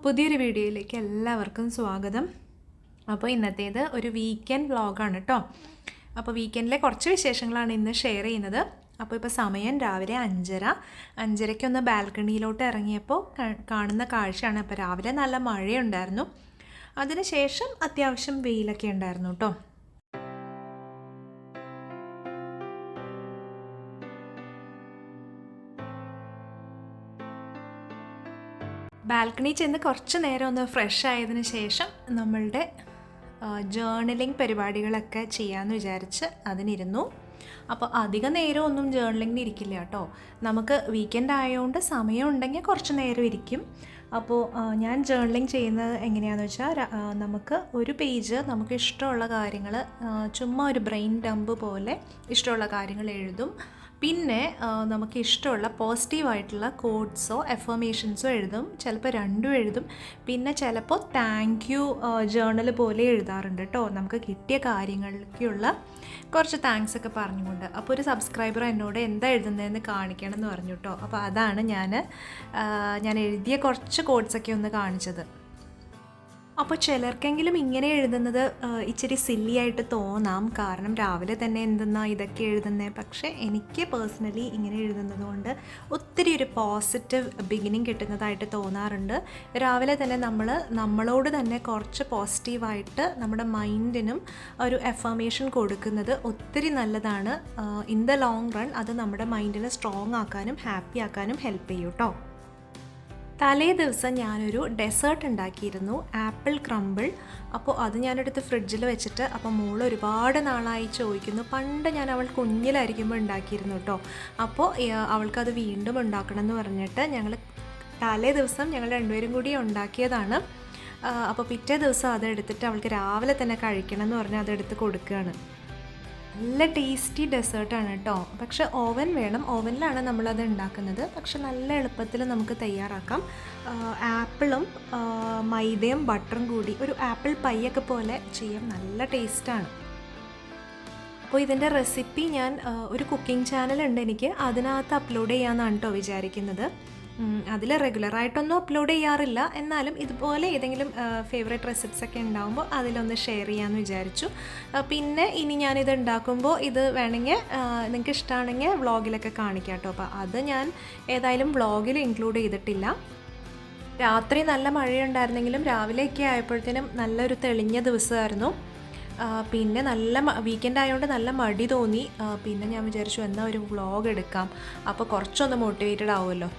പുതിയൊരു വീഡിയോയിലേക്ക് എല്ലാവർക്കും സ്വാഗതം. അപ്പോൾ ഇന്നത്തേത് ഒരു വീക്കെൻഡ് വ്ളോഗാണ് കേട്ടോ. അപ്പോൾ വീക്കെൻഡിലെ കുറച്ച് വിശേഷങ്ങളാണ് ഇന്ന് ഷെയർ ചെയ്യുന്നത്. അപ്പോൾ ഇപ്പോൾ സമയം രാവിലെ 5:30 ബാൽക്കണിയിലോട്ട് ഇറങ്ങിയപ്പോൾ കാണുന്ന കാഴ്ചയാണ്. അപ്പോൾ രാവിലെ നല്ല മഴയുണ്ടായിരുന്നു, അതിനുശേഷം അത്യാവശ്യം വെയിലൊക്കെ ഉണ്ടായിരുന്നു കേട്ടോ. ബാൽക്കണി ചെന്ന് കുറച്ച് നേരം ഒന്ന് ഫ്രഷ് ആയതിന് ശേഷം നമ്മളുടെ ജേർണലിംഗ് പരിപാടികളൊക്കെ ചെയ്യാമെന്ന് വിചാരിച്ച് അതിനിരുന്നു. അപ്പോൾ അധിക നേരം ഒന്നും ജേർണലിങ്ങിന് ഇരിക്കില്ല കേട്ടോ. നമുക്ക് വീക്കെൻഡ് ആയതുകൊണ്ട് സമയം ഉണ്ടെങ്കിൽ കുറച്ച് നേരം ഇരിക്കും. അപ്പോൾ ഞാൻ ജേർണലിംഗ് ചെയ്യുന്നത് എങ്ങനെയാണെന്ന് വെച്ചാൽ, നമുക്ക് ഒരു പേജ് നമുക്ക് ഇഷ്ടമുള്ള കാര്യങ്ങൾ ചുമ്മാ ഒരു ബ്രെയിൻ ഡംപ് പോലെ ഇഷ്ടമുള്ള കാര്യങ്ങൾ എഴുതും. പിന്നെ നമുക്ക് ഇഷ്ടമുള്ള പോസിറ്റീവായിട്ടുള്ള കോഡ്സോ എഫർമേഷൻസോ എഴുതും. ചിലപ്പോൾ രണ്ടും എഴുതും. പിന്നെ ചിലപ്പോൾ താങ്ക് യു ജേർണൽ പോലെ എഴുതാറുണ്ട് കേട്ടോ. നമുക്ക് കിട്ടിയ കാര്യങ്ങൾക്കുള്ള കുറച്ച് താങ്ക്സ് ഒക്കെ പറഞ്ഞുകൊണ്ട്. അപ്പോൾ ഒരു സബ്സ്ക്രൈബർ എന്നോട് എന്താ എഴുതുന്നതെന്ന് കാണിക്കണം എന്ന് പറഞ്ഞു കേട്ടോ. അപ്പോൾ അതാണ് ഞാൻ എഴുതിയ കുറച്ച് കോഡ്സൊക്കെ ഒന്ന് കാണിച്ചത്. അപ്പോൾ ചിലർക്കെങ്കിലും ഇങ്ങനെ എഴുതുന്നത് ഇച്ചിരി സില്ലി ആയിട്ട് തോന്നാം, കാരണം രാവിലെ തന്നെ എന്തെന്നാ ഇതൊക്കെ എഴുതുന്നത്. പക്ഷേ എനിക്ക് പേഴ്സണലി ഇങ്ങനെ എഴുതുന്നത് കൊണ്ട് ഒത്തിരി ഒരു പോസിറ്റീവ് ബിഗിനിങ് കിട്ടുന്നതായിട്ട് തോന്നാറുണ്ട്. രാവിലെ തന്നെ നമ്മളോട് തന്നെ കുറച്ച് പോസിറ്റീവായിട്ട് നമ്മുടെ മൈൻഡിനും ഒരു എഫർമേഷൻ കൊടുക്കുന്നത് ഒത്തിരി നല്ലതാണ്. ഇൻ ദ ലോങ് റൺ അത് നമ്മുടെ മൈൻഡിനെ സ്ട്രോങ് ആക്കാനും ഹാപ്പി ആക്കാനും ഹെൽപ്പ് ചെയ്യും കേട്ടോ. തലേ ദിവസം ഞാനൊരു ഡെസേർട്ട് ഉണ്ടാക്കിയിരുന്നു, ആപ്പിൾ ക്രംബിൾ. അപ്പോൾ അത് ഞാനെടുത്ത് ഫ്രിഡ്ജിൽ വെച്ചിട്ട്, അപ്പോൾ മോള് ഒരുപാട് നാളായി ചോദിക്കുന്നു. പണ്ട് ഞാൻ അവൾ കുഞ്ഞിലായിരിക്കുമ്പോൾ ഉണ്ടാക്കിയിരുന്നു കേട്ടോ. അപ്പോൾ അവൾക്കത് വീണ്ടും ഉണ്ടാക്കണം എന്ന് പറഞ്ഞിട്ട് തലേ ദിവസം ഞങ്ങൾ രണ്ടുപേരും കൂടി ഉണ്ടാക്കിയതാണ്. അപ്പോൾ പിറ്റേ ദിവസം അതെടുത്തിട്ട് അവൾക്ക് രാവിലെ തന്നെ കഴിക്കണം എന്ന് പറഞ്ഞാൽ അതെടുത്ത് കൊടുക്കുകയാണ്. നല്ല ടേസ്റ്റി ഡെസേർട്ടാണ് കേട്ടോ. പക്ഷെ ഓവൻ വേണം, ഓവനിലാണ് നമ്മളത് ഉണ്ടാക്കുന്നത്. പക്ഷെ നല്ല എളുപ്പത്തിൽ നമുക്ക് തയ്യാറാക്കാം. ആപ്പിളും മൈദയും ബട്ടറും കൂടി ഒരു ആപ്പിൾ പൈയൊക്കെ പോലെ ചെയ്യാം, നല്ല ടേസ്റ്റാണ്. അപ്പോൾ ഇതിൻ്റെ റെസിപ്പി ഞാൻ ഒരു കുക്കിംഗ് ചാനലുണ്ട് എനിക്ക്, അതിനകത്ത് അപ്ലോഡ് ചെയ്യാമെന്നാണ് കേട്ടോ വിചാരിക്കുന്നത്. അതിൽ റെഗുലറായിട്ടൊന്നും അപ്ലോഡ് ചെയ്യാറില്ല, എന്നാലും ഇതുപോലെ ഏതെങ്കിലും ഫേവറേറ്റ് റെസിപ്പീസൊക്കെ ഉണ്ടാകുമ്പോൾ അതിലൊന്ന് ഷെയർ ചെയ്യാമെന്ന് വിചാരിച്ചു. പിന്നെ ഇനി ഞാനിത് ഉണ്ടാക്കുമ്പോൾ ഇത് വേണമെങ്കിൽ നിങ്ങൾക്ക് ഇഷ്ടമാണെങ്കിൽ വ്ളോഗിലൊക്കെ കാണിക്കാം കേട്ടോ. അപ്പോൾ അത് ഞാൻ ഏതായാലും വ്ളോഗിൽ ഇൻക്ലൂഡ് ചെയ്തിട്ടില്ല. രാത്രി നല്ല മഴയുണ്ടായിരുന്നെങ്കിലും രാവിലെയൊക്കെ ആയപ്പോഴത്തേനും നല്ലൊരു തെളിഞ്ഞ ദിവസമായിരുന്നു. പിന്നെ നല്ല വീക്കെൻഡ് ആയതുകൊണ്ട് നല്ല മടി തോന്നി. പിന്നെ ഞാൻ വിചാരിച്ചു എന്നാൽ ഒരു വ്ളോഗ് എടുക്കാം, അപ്പോൾ കുറച്ചൊന്ന് മോട്ടിവേറ്റഡ് ആവുമല്ലോ.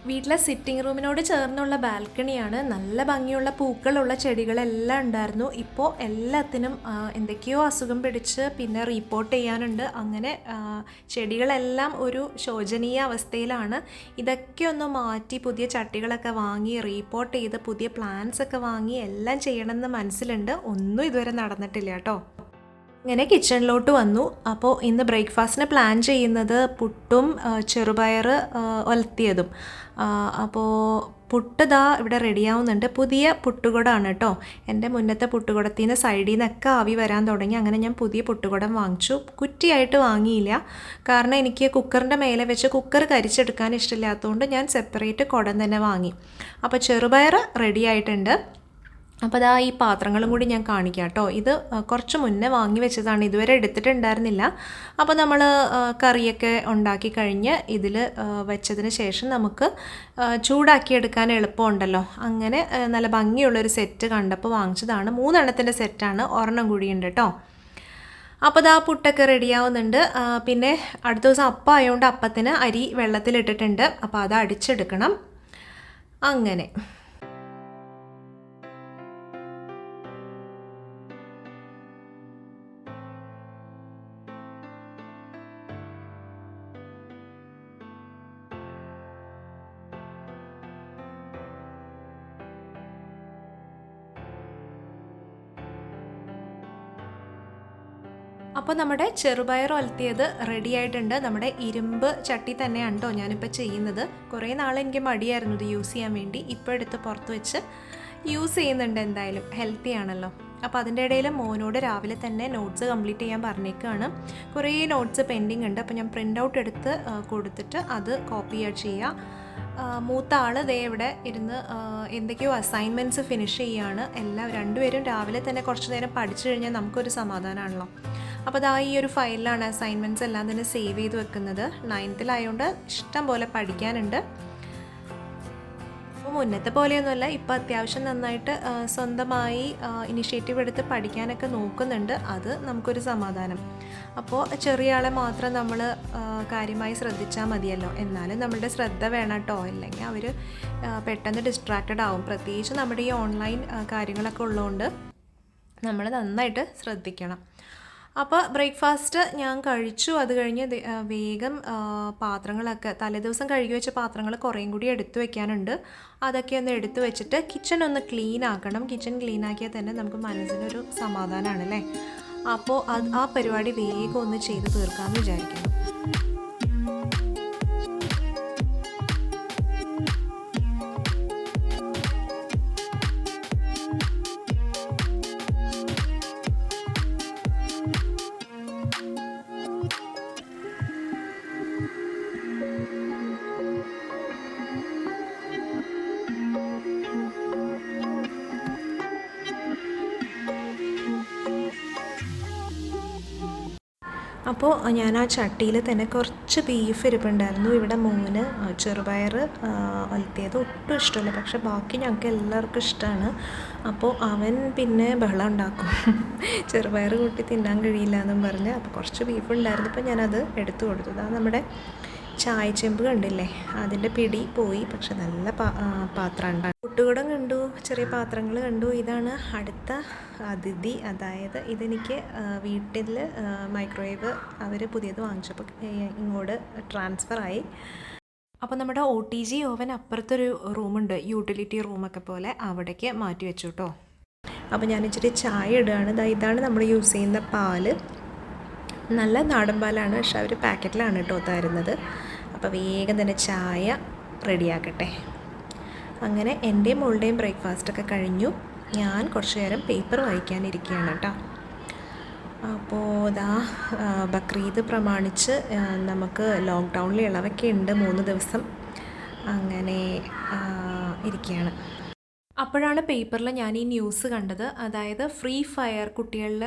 വീട്ടിലെ സിറ്റിംഗ് റൂമിനോട് ചേർന്നുള്ള ബാൽക്കണിയാണ്. നല്ല ഭംഗിയുള്ള പൂക്കളുള്ള ചെടികളെല്ലാം ഉണ്ടായിരുന്നു. ഇപ്പോൾ എല്ലാത്തിനും എന്തൊക്കെയോ അസുഖം പിടിച്ച് പിന്നെ റീപ്പോർട്ട് ചെയ്യാനുണ്ട്. അങ്ങനെ ചെടികളെല്ലാം ഒരു ശോചനീയ അവസ്ഥയിലാണ്. ഇതൊക്കെ ഒന്ന് മാറ്റി പുതിയ ചട്ടികളൊക്കെ വാങ്ങി റീപ്പോർട്ട് ചെയ്ത് പുതിയ പ്ലാന്റ്സ് ഒക്കെ വാങ്ങി എല്ലാം ചെയ്യണമെന്ന് മനസ്സിലുണ്ട്. ഒന്നും ഇതുവരെ നടന്നിട്ടില്ല കേട്ടോ. ഇങ്ങനെ കിച്ചണിലോട്ട് വന്നു. അപ്പോൾ ഇന്ന് ബ്രേക്ക്ഫാസ്റ്റിന് പ്ലാൻ ചെയ്യുന്നത് പുട്ടും ചെറുപയർ ഒലത്തിയതും. അപ്പോൾ പുട്ട് ദാ ഇവിടെ റെഡിയാവുന്നുണ്ട്. പുതിയ പുട്ടുകുടമാണ് കേട്ടോ. എൻ്റെ മുന്നത്തെ പുട്ടുകുടത്തിൽ നിന്ന് സൈഡിൽ നിന്നൊക്കെ ആവി വരാൻ തുടങ്ങി. അങ്ങനെ ഞാൻ പുതിയ പുട്ടുകുടം വാങ്ങിച്ചു. കുറ്റിയായിട്ട് വാങ്ങിയില്ല, കാരണം എനിക്ക് കുക്കറിൻ്റെ മേലെ വെച്ച് കുക്കർ കരിച്ചെടുക്കാൻ ഇഷ്ടമില്ലാത്തതുകൊണ്ട് ഞാൻ സെപ്പറേറ്റ് കുടം തന്നെ വാങ്ങി. അപ്പോൾ ചെറുപയർ റെഡി ആയിട്ടുണ്ട്. അപ്പോൾ അതാ ഈ പാത്രങ്ങളും കൂടി ഞാൻ കാണിക്കാം കേട്ടോ. ഇത് കുറച്ച് മുന്നേ വാങ്ങി വെച്ചതാണ്, ഇതുവരെ എടുത്തിട്ടുണ്ടായിരുന്നില്ല. അപ്പോൾ നമ്മൾ കറിയൊക്കെ ഉണ്ടാക്കി കഴിഞ്ഞ് ഇതിൽ വെച്ചതിന് ശേഷം നമുക്ക് ചൂടാക്കിയെടുക്കാൻ എളുപ്പമുണ്ടല്ലോ. അങ്ങനെ നല്ല ഭംഗിയുള്ളൊരു സെറ്റ് കണ്ടപ്പോൾ വാങ്ങിച്ചതാണ്. 3 എണ്ണത്തിൻ്റെ സെറ്റാണ്, ഒരെണ്ണം കൂടിയുണ്ട് കേട്ടോ. അപ്പോൾ ഇതാ പുട്ടൊക്കെ റെഡിയാവുന്നുണ്ട്. പിന്നെ അടുത്ത ദിവസം അപ്പം ആയതുകൊണ്ട് അപ്പത്തിന് അരി വെള്ളത്തിലിട്ടിട്ടുണ്ട്. അപ്പോൾ അത് അടിച്ചെടുക്കണം. അങ്ങനെ അപ്പോൾ നമ്മുടെ ചെറുപയർ ഒലത്തിയത് റെഡി ആയിട്ടുണ്ട്. നമ്മുടെ ഇരുമ്പ് ചട്ടി തന്നെയാണ് കേട്ടോ ഞാനിപ്പോൾ ചെയ്യുന്നത്. കുറേ നാൾ എനിക്ക് മടിയായിരുന്നു ഇത് യൂസ് ചെയ്യാൻ വേണ്ടി. ഇപ്പോൾ എടുത്ത് പുറത്ത് വെച്ച് യൂസ് ചെയ്യുന്നുണ്ട്. എന്തായാലും ഹെൽത്തി ആണല്ലോ. അപ്പോൾ അതിൻ്റെ ഇടയിൽ മോനോട് രാവിലെ തന്നെ നോട്ട്സ് കംപ്ലീറ്റ് ചെയ്യാൻ പറഞ്ഞേക്കാണ്. കുറേ നോട്ട്സ് പെൻഡിങ് ഉണ്ട്. അപ്പോൾ ഞാൻ പ്രിൻ്റ് ഔട്ട് എടുത്ത് കൊടുത്തിട്ട് അത് കോപ്പി ചെയ്യുക. മൂത്ത ആൾ ദേ ഇവിടെ ഇരുന്ന് എന്തൊക്കെയോ അസൈൻമെൻറ്റ്സ് ഫിനിഷ് ചെയ്യുകയാണ്. രണ്ടുപേരും രാവിലെ തന്നെ കുറച്ച് നേരം പഠിച്ചു കഴിഞ്ഞാൽ നമുക്കൊരു സമാധാനമാണല്ലോ. അപ്പോൾ അതാ ഈ ഒരു ഫയലിലാണ് അസൈൻമെൻറ്റ്സ് എല്ലാം തന്നെ സേവ് ചെയ്ത് വെക്കുന്നത്. 9th ഇഷ്ടം പോലെ പഠിക്കാനുണ്ട്. അപ്പോൾ മുന്നത്തെ പോലെയൊന്നുമല്ല, ഇപ്പോൾ അത്യാവശ്യം നന്നായിട്ട് സ്വന്തമായി ഇനിഷ്യേറ്റീവ് എടുത്ത് പഠിക്കാനൊക്കെ നോക്കുന്നുണ്ട്. അത് നമുക്കൊരു സമാധാനം. അപ്പോൾ ചെറിയ ആളെ മാത്രം നമ്മൾ കാര്യമായി ശ്രദ്ധിച്ചാൽ മതിയല്ലോ. എന്നാലും നമ്മളുടെ ശ്രദ്ധ വേണം കേട്ടോ, അല്ലെങ്കിൽ അവർ പെട്ടെന്ന് ഡിസ്ട്രാക്റ്റഡ് ആവും. പ്രത്യേകിച്ച് നമ്മുടെ ഈ ഓൺലൈൻ കാര്യങ്ങളൊക്കെ ഉള്ളതുകൊണ്ട് നമ്മൾ നന്നായിട്ട് ശ്രദ്ധിക്കണം. അപ്പോൾ ബ്രേക്ക്ഫാസ്റ്റ് ഞാൻ കഴിച്ചു. അത് കഴിഞ്ഞ് വേഗം പാത്രങ്ങളൊക്കെ തലേദിവസം കഴുകി വെച്ച പാത്രങ്ങൾ കുറേയും കൂടി എടുത്തു വെക്കാനുണ്ട്. അതൊക്കെ ഒന്ന് എടുത്തു വെച്ചിട്ട് കിച്ചൺ ഒന്ന് ക്ലീൻ ആക്കണം. കിച്ചൺ ക്ലീൻ ആക്കിയാൽ തന്നെ നമുക്ക് മനസ്സിനൊരു സമാധാനമാണല്ലേ. അപ്പോൾ ആ പരിപാടി വേഗം ഒന്ന് ചെയ്ത് തീർക്കാമെന്ന് വിചാരിക്കുന്നു. അപ്പോൾ ഞാൻ ആ ചട്ടിയിൽ തന്നെ കുറച്ച് ബീഫ് ഇരിപ്പുണ്ടായിരുന്നു. ഇവിടെ മോന് ചെറുപയർ ഒലത്തിയത് ഒട്ടും ഇഷ്ടമല്ല, പക്ഷെ ബാക്കി ഞങ്ങൾക്ക് എല്ലാവർക്കും ഇഷ്ടമാണ്. അപ്പോൾ അവൻ പിന്നെ ബഹളം ഉണ്ടാക്കും, ചെറുപയർ കൂട്ടി തിന്നാൻ കഴിയില്ല എന്നും പറഞ്ഞ്. അപ്പോൾ കുറച്ച് ബീഫ് ഉണ്ടായിരുന്നു. അപ്പോൾ ഞാനത് എടുത്തു കൊടുത്തു. അതാണ് നമ്മുടെ ചായച്ചെമ്പ് കണ്ടില്ലേ, അതിൻ്റെ പിടി പോയി. പക്ഷെ നല്ല പാത്രം ഉണ്ടാകും. കുട്ടുകുടം കണ്ടു, ചെറിയ പാത്രങ്ങൾ കണ്ടു. ഇതാണ് അടുത്ത അതിഥി. അതായത് ഇതെനിക്ക് വീട്ടിൽ മൈക്രോവേവ് അവർ പുതിയത് വാങ്ങിച്ചപ്പോൾ ഇങ്ങോട്ട് ട്രാൻസ്ഫറായി. അപ്പോൾ നമ്മുടെ OTG ഓവൻ അപ്പുറത്തൊരു റൂമുണ്ട്, യൂട്ടിലിറ്റി റൂമൊക്കെ പോലെ, അവിടേക്ക് മാറ്റി വെച്ചു കേട്ടോ. അപ്പോൾ ഞാൻ ഇച്ചിരി ചായ ഇടുകയാണ്. ഇതാണ് നമ്മൾ യൂസ് ചെയ്യുന്ന പാല്. നല്ല നാടൻ പാലാണ്, പക്ഷെ അവർ പാക്കറ്റിലാണ് കേട്ടോ തരുന്നത്. അപ്പോൾ വേഗം തന്നെ ചായ റെഡിയാക്കട്ടെ. അങ്ങനെ എൻ്റെയും മോളുടെയും ബ്രേക്ക്ഫാസ്റ്റൊക്കെ കഴിഞ്ഞു. ഞാൻ കുറച്ച് നേരം പേപ്പർ വായിക്കാനിരിക്കുകയാണ് കേട്ടോ. അപ്പോൾ ഇതാ ബക്രീദ് പ്രമാണിച്ച് നമുക്ക് ലോക്ക്ഡൗണിൽ ഇളവൊക്കെ ഉണ്ട് 3 ദിവസം. അങ്ങനെ ഇരിക്കുകയാണ്. അപ്പോഴാണ് പേപ്പറിൽ ഞാൻ ഈ ന്യൂസ് കണ്ടത്. അതായത് ഫ്രീ ഫയർ കുട്ടികളിൽ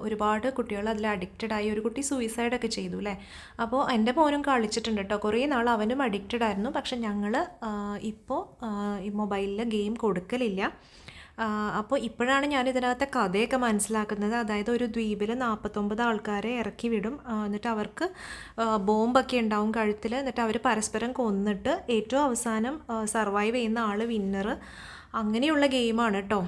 ഒരുപാട് കുട്ടികൾ അതിൽ അഡിക്റ്റഡായി. ഒരു കുട്ടി സൂയിസൈഡൊക്കെ ചെയ്തു അല്ലേ. അപ്പോൾ എൻ്റെ മോനും കളിച്ചിട്ടുണ്ട് കേട്ടോ. കുറേ നാൾ അവനും അഡിക്റ്റഡ് ആയിരുന്നു. പക്ഷെ ഞങ്ങൾ ഇപ്പോൾ ഈ മൊബൈലിൽ ഗെയിം കൊടുക്കലില്ല. അപ്പോൾ ഇപ്പോഴാണ് ഞാൻ ഇതിനകത്തെ കഥയൊക്കെ മനസ്സിലാക്കുന്നത്. അതായത് ഒരു ദ്വീപിൽ 49 ആൾക്കാരെ ഇറക്കി വിടും. എന്നിട്ട് അവർക്ക് ബോംബൊക്കെ ഉണ്ടാവും കഴുത്തിൽ. എന്നിട്ട് അവർ പരസ്പരം കൊന്നിട്ട് ഏറ്റവും അവസാനം സർവൈവ് ചെയ്യുന്ന ആൾ വിന്നർ. അങ്ങനെയുള്ള ഗെയിമാണ് കേട്ടോ.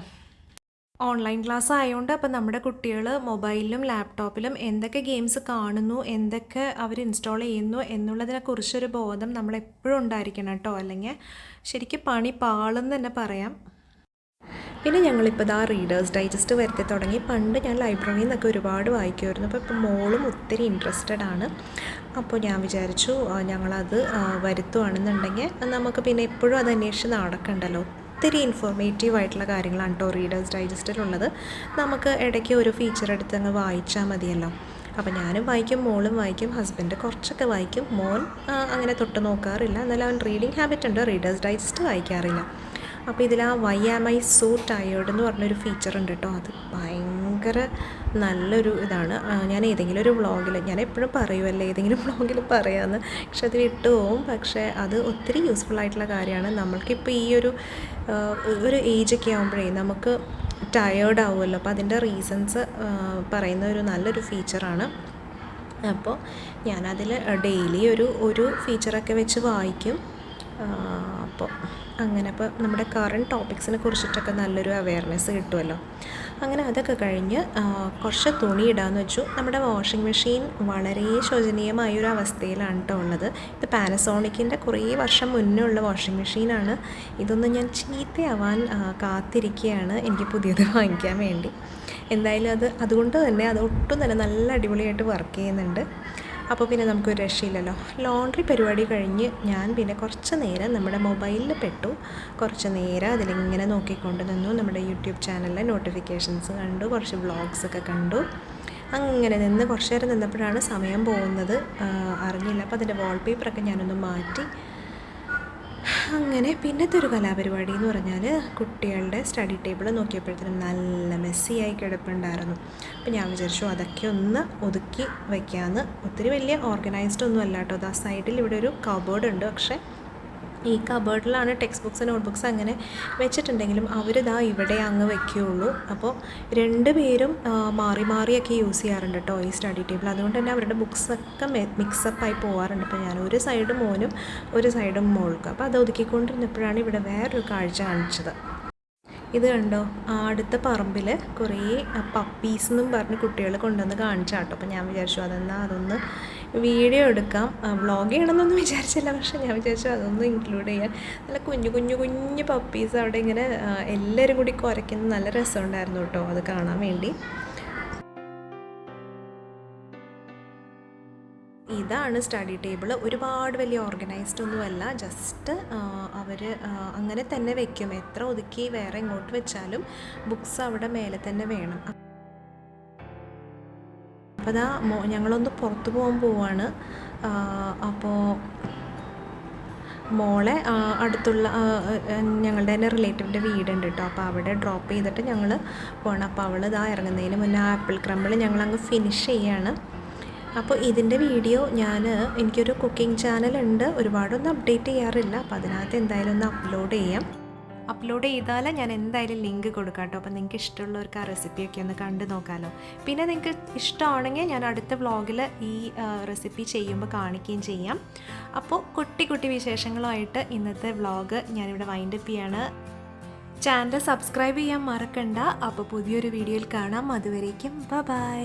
ഓൺലൈൻ ക്ലാസ് ആയതുകൊണ്ട് അപ്പോൾ നമ്മുടെ കുട്ടികൾ മൊബൈലിലും ലാപ്ടോപ്പിലും എന്തൊക്കെ ഗെയിംസ് കാണുന്നു, എന്തൊക്കെ അവർ ഇൻസ്റ്റാൾ ചെയ്യുന്നു എന്നുള്ളതിനെക്കുറിച്ചൊരു ബോധം നമ്മളെപ്പോഴും ഉണ്ടായിരിക്കണം കേട്ടോ. അല്ലെങ്കിൽ ശരിക്കും പണി പാളെന്ന് തന്നെ പറയാം. പിന്നെ ഞങ്ങളിപ്പോൾ റീഡേഴ്സ് ഡൈജസ്റ്റ് വരുത്തി തുടങ്ങി. പണ്ട് ഞാൻ ലൈബ്രറിയിൽ നിന്നൊക്കെ ഒരുപാട് വായിക്കുമായിരുന്നു. അപ്പോൾ ഇപ്പോൾ മോളും ഒത്തിരി ഇൻട്രസ്റ്റഡ് ആണ്. അപ്പോൾ ഞാൻ വിചാരിച്ചു ഞങ്ങളത് വരുത്തുകയാണെന്നുണ്ടെങ്കിൽ നമുക്ക് പിന്നെ എപ്പോഴും അത് അന്വേഷിച്ച് നടക്കണ്ടല്ലോ. ഒത്തിരി ഇൻഫോർമേറ്റീവ് ആയിട്ടുള്ള കാര്യങ്ങളാണ് കേട്ടോ റീഡേഴ്സ് ഡൈജസ്റ്റിലുള്ളത്. നമുക്ക് ഇടയ്ക്ക് ഒരു ഫീച്ചർ എടുത്ത് അങ്ങ് വായിച്ചാൽ മതിയല്ലോ. അപ്പോൾ ഞാനും വായിക്കും, മോളും വായിക്കും, ഹസ്ബൻഡ് കുറച്ചൊക്കെ വായിക്കും. മോൻ അങ്ങനെ തൊട്ട് നോക്കാറില്ല, എന്നാലും അവൻ റീഡിങ് ഹാബിറ്റ് ഉണ്ട്, റീഡേഴ്സ് ഡൈജസ്റ്റ് വായിക്കാറില്ല. അപ്പോൾ ഇതിൽ why am I so tired എന്ന് പറഞ്ഞൊരു ഫീച്ചർ ഉണ്ട് കേട്ടോ. അത് ഭയങ്കര നല്ലൊരു ഇതാണ്. ഞാൻ ഏതെങ്കിലും ഒരു വ്ളോഗിൽ, ഞാൻ എപ്പോഴും പറയുമല്ലേ ഏതെങ്കിലും വ്ളോഗിൽ പറയാമെന്ന്, പക്ഷെ അത് വിട്ടു പോവും. പക്ഷേ അത് ഒത്തിരി യൂസ്ഫുൾ ആയിട്ടുള്ള കാര്യമാണ്. നമ്മൾക്കിപ്പോൾ ഈ ഒരു ഏജൊക്കെ ആകുമ്പോഴേ നമുക്ക് ടയേർഡ് ആവുമല്ലോ. അപ്പോൾ അതിൻ്റെ റീസൺസ് പറയുന്ന ഒരു നല്ലൊരു ഫീച്ചറാണ്. അപ്പോൾ ഞാനതിൽ ഡെയിലി ഒരു ഫീച്ചറൊക്കെ വെച്ച് വായിക്കും. അപ്പോൾ അങ്ങനെ അപ്പോൾ നമ്മുടെ കറണ്ട് ടോപ്പിക്സിനെ കുറിച്ചിട്ടൊക്കെ നല്ലൊരു അവയർനെസ് കിട്ടുമല്ലോ. അങ്ങനെ അതൊക്കെ കഴിഞ്ഞ് കുറച്ച് തുണി ഇടാമെന്ന് വെച്ചു. നമ്മുടെ വാഷിംഗ് മെഷീൻ വളരെ ശോചനീയമായൊരു അവസ്ഥയിലാണ് കേട്ടോ ഉള്ളത്. ഇത് പാനസോണിക്കിൻ്റെ കുറേ വർഷം മുന്നേ ഉള്ള വാഷിംഗ് മെഷീനാണ്. ഇതൊന്നും ഞാൻ ചീത്തയാവാൻ കാത്തിരിക്കുകയാണ് എനിക്ക് പുതിയത് വാങ്ങിക്കാൻ വേണ്ടി. എന്തായാലും അതുകൊണ്ട് തന്നെ അത് ഒട്ടും തന്നെ നല്ല അടിപൊളിയായിട്ട് വർക്ക് ചെയ്യുന്നുണ്ട്. അപ്പോൾ പിന്നെ നമുക്കൊരു രക്ഷയില്ലല്ലോ. ലോണ്ട്രി പരിപാടി കഴിഞ്ഞ് ഞാൻ പിന്നെ കുറച്ച് നേരം നമ്മുടെ മൊബൈലിൽ പെട്ടു. കുറച്ച് നേരം അതിലിങ്ങനെ നോക്കിക്കൊണ്ട് നിന്നു. നമ്മുടെ യൂട്യൂബ് ചാനലിലെ നോട്ടിഫിക്കേഷൻസ് കണ്ടു, കുറച്ച് വ്ളോഗ്സൊക്കെ കണ്ടു. അങ്ങനെ നിന്ന് കുറച്ച് നേരം നിന്നപ്പോഴാണ് സമയം പോകുന്നത് അറിഞ്ഞില്ല. അപ്പോൾ അതിൻ്റെ വാൾപേപ്പറൊക്കെ ഞാനൊന്ന് മാറ്റി. അങ്ങനെ പിന്നത്തെ ഒരു കലാപരിപാടി എന്ന് പറഞ്ഞാൽ കുട്ടികളുടെ സ്റ്റഡി ടേബിൾ നോക്കിയപ്പോഴത്തേനും നല്ല മെസ്സിയായി കിടപ്പുണ്ടായിരുന്നു. അപ്പോൾ ഞാൻ വിചാരിച്ചു അതൊക്കെ ഒന്ന് ഒതുക്കി വയ്ക്കാമെന്ന്. ഒത്തിരി വലിയ ഓർഗനൈസ്ഡ് ഒന്നും അല്ല കേട്ടോ. അത് ആ സൈഡിൽ ഇവിടെ ഒരു കബോർഡ് ഉണ്ട്. പക്ഷേ ഈ കബേർഡിലാണ് ടെക്സ്റ്റ് ബുക്സ് നോട്ട്ബുക്സ് അങ്ങനെ വെച്ചിട്ടുണ്ടെങ്കിലും അവരിതാ ഇവിടെ അങ്ങ് വയ്ക്കുകയുള്ളൂ. അപ്പോൾ 2 പേരും മാറി മാറിയൊക്കെ യൂസ് ചെയ്യാറുണ്ട് കേട്ടോ ഈ സ്റ്റഡി ടേബിൾ. അതുകൊണ്ട് തന്നെ അവരുടെ ബുക്സൊക്കെ മിക്സപ്പായി പോകാറുണ്ട്. അപ്പോൾ ഞാൻ ഒരു സൈഡ് മോനും ഒരു സൈഡും മോൾക്കും. അപ്പോൾ അത് ഒതുക്കിക്കൊണ്ടിരുന്നപ്പോഴാണ് ഇവിടെ വേറൊരു കാഴ്ച കാണിച്ചത്. ഇത് കണ്ടോ, അടുത്ത പറമ്പിൽ കുറേ പപ്പീസ് എന്നും പറഞ്ഞ് കുട്ടികൾ കൊണ്ടുവന്ന് കാണിച്ചാട്ടോ. അപ്പോൾ ഞാൻ വിചാരിച്ചു അതൊന്ന് വീഡിയോ എടുക്കാം. വ്ളോഗ് ചെയ്യണമെന്നൊന്നും വിചാരിച്ചില്ല, പക്ഷേ ഞാൻ വിചാരിച്ചു അതൊന്ന് ഇൻക്ലൂഡ് ചെയ്യാൻ. നല്ല കുഞ്ഞു പപ്പീസ് അവിടെ ഇങ്ങനെ എല്ലാവരും കൂടി കുരയ്ക്കുന്നത് നല്ല രസമുണ്ടായിരുന്നു കേട്ടോ അത് കാണാൻ വേണ്ടി. ഇതാണ് സ്റ്റഡി ടേബിൾ. ഒരുപാട് വലിയ ഓർഗനൈസ്ഡ് ഒന്നുമല്ല, ജസ്റ്റ് അവർ അങ്ങനെ തന്നെ വെക്കും. എത്ര ഒതുക്കി വേറെ ഇങ്ങോട്ട് വെച്ചാലും ബുക്സ് അവിടെ മേലെ തന്നെ വേണം. അപ്പോൾ അതാ ഞങ്ങളൊന്ന് പുറത്ത് പോവാണ്. അപ്പോൾ മോളെ അടുത്തുള്ള ഞങ്ങളുടെ തന്നെ റിലേറ്റീവിൻ്റെ വീടുണ്ട് കേട്ടോ. അപ്പോൾ അവിടെ ഡ്രോപ്പ് ചെയ്തിട്ട് ഞങ്ങൾ പോകണം. അപ്പോൾ അവൾ ഇതാ ഇറങ്ങുന്നതിന് മുന്നേ ആപ്പിൾ ക്രംബിൾ ഞങ്ങളങ്ങ് ഫിനിഷ് ചെയ്യാണ്. അപ്പോൾ ഇതിൻ്റെ വീഡിയോ എനിക്കൊരു കുക്കിംഗ് ചാനലുണ്ട്, ഒരുപാടൊന്നും അപ്ഡേറ്റ് ചെയ്യാറില്ല. അപ്പോൾ അതിനകത്ത് എന്തായാലും ഒന്ന് അപ്ലോഡ് ചെയ്താൽ ഞാൻ എന്തായാലും ലിങ്ക് കൊടുക്കാം കേട്ടോ. അപ്പോൾ നിങ്ങൾക്ക് ഇഷ്ടമുള്ളവർക്ക് ആ റെസിപ്പിയൊക്കെ ഒന്ന് കണ്ടു നോക്കാമല്ലോ. പിന്നെ നിങ്ങൾക്ക് ഇഷ്ടമാണെങ്കിൽ ഞാൻ അടുത്ത വ്ളോഗിൽ ഈ റെസിപ്പി ചെയ്യുമ്പോൾ കാണിക്കുകയും ചെയ്യാം. അപ്പോൾ കുട്ടി വിശേഷങ്ങളുമായിട്ട് ഇന്നത്തെ വ്ളോഗ് ഞാനിവിടെ വൈൻഡപ്പ് ചെയ്യാണ്. ചാനൽ സബ്സ്ക്രൈബ് ചെയ്യാൻ മറക്കണ്ട. അപ്പോൾ പുതിയൊരു വീഡിയോയിൽ കാണാം. അതുവരേക്കും ബൈ.